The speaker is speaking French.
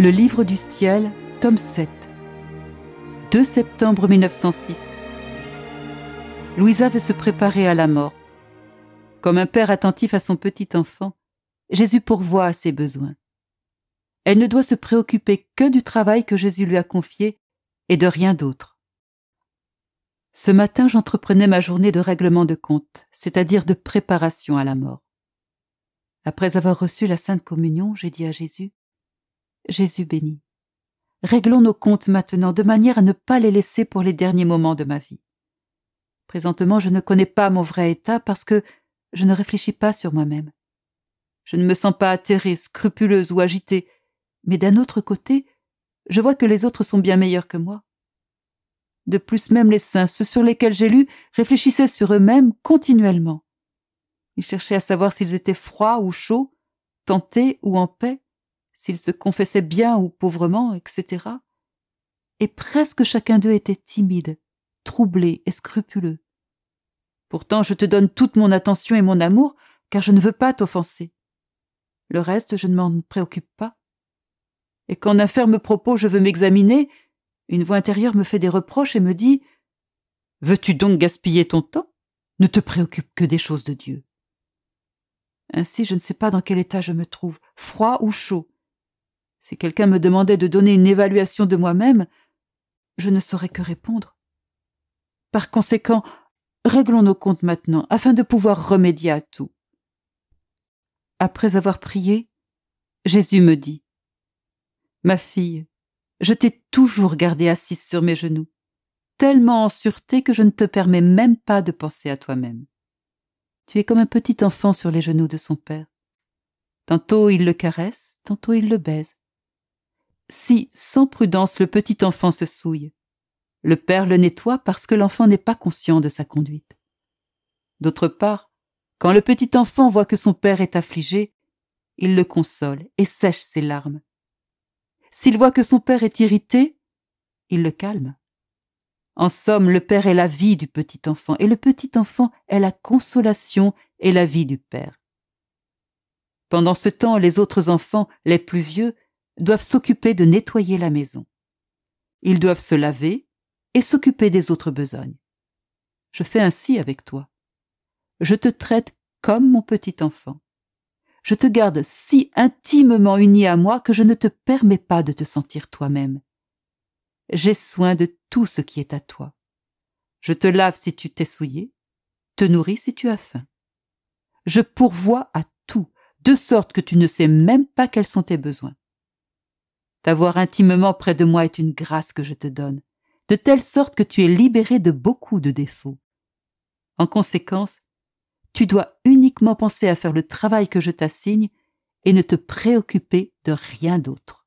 Le livre du ciel, tome 7. 2 septembre 1906. Louisa veut se préparer à la mort. Comme un père attentif à son petit enfant, Jésus pourvoit à ses besoins. Elle ne doit se préoccuper que du travail que Jésus lui a confié et de rien d'autre. Ce matin, j'entreprenais ma journée de règlement de compte, c'est-à-dire de préparation à la mort. Après avoir reçu la Sainte Communion, j'ai dit à Jésus, « Jésus béni, réglons nos comptes maintenant de manière à ne pas les laisser pour les derniers moments de ma vie. Présentement, je ne connais pas mon vrai état parce que je ne réfléchis pas sur moi-même. Je ne me sens pas atterrée, scrupuleuse ou agitée, mais d'un autre côté, je vois que les autres sont bien meilleurs que moi. De plus, même les saints, ceux sur lesquels j'ai lu, réfléchissaient sur eux-mêmes continuellement. Ils cherchaient à savoir s'ils étaient froids ou chauds, tentés ou en paix, s'ils se confessaient bien ou pauvrement, etc. Et presque chacun d'eux était timide, troublé et scrupuleux. Pourtant, je te donne toute mon attention et mon amour, car je ne veux pas t'offenser. Le reste, je ne m'en préoccupe pas. Et quand d'un ferme propos je veux m'examiner, une voix intérieure me fait des reproches et me dit « Veux-tu donc gaspiller ton temps ? Ne te préoccupe que des choses de Dieu. » Ainsi, je ne sais pas dans quel état je me trouve, froid ou chaud. Si quelqu'un me demandait de donner une évaluation de moi-même, je ne saurais que répondre. Par conséquent, réglons nos comptes maintenant, afin de pouvoir remédier à tout. Après avoir prié, Jésus me dit « Ma fille, je t'ai toujours gardée assise sur mes genoux, tellement en sûreté que je ne te permets même pas de penser à toi-même. Tu es comme un petit enfant sur les genoux de son père. Tantôt il le caresse, tantôt il le baise. Si, sans prudence, le petit enfant se souille, le père le nettoie parce que l'enfant n'est pas conscient de sa conduite. D'autre part, quand le petit enfant voit que son père est affligé, il le console et sèche ses larmes. S'il voit que son père est irrité, il le calme. En somme, le père est la vie du petit enfant et le petit enfant est la consolation et la vie du père. Pendant ce temps, les autres enfants, les plus vieux, doivent s'occuper de nettoyer la maison. Ils doivent se laver et s'occuper des autres besognes. Je fais ainsi avec toi. Je te traite comme mon petit enfant. Je te garde si intimement uni à moi que je ne te permets pas de te sentir toi-même. J'ai soin de tout ce qui est à toi. Je te lave si tu t'es souillé, te nourris si tu as faim. Je pourvois à tout, de sorte que tu ne sais même pas quels sont tes besoins. T'avoir intimement près de moi est une grâce que je te donne, de telle sorte que tu es libéré de beaucoup de défauts. En conséquence, tu dois uniquement penser à faire le travail que je t'assigne et ne te préoccuper de rien d'autre.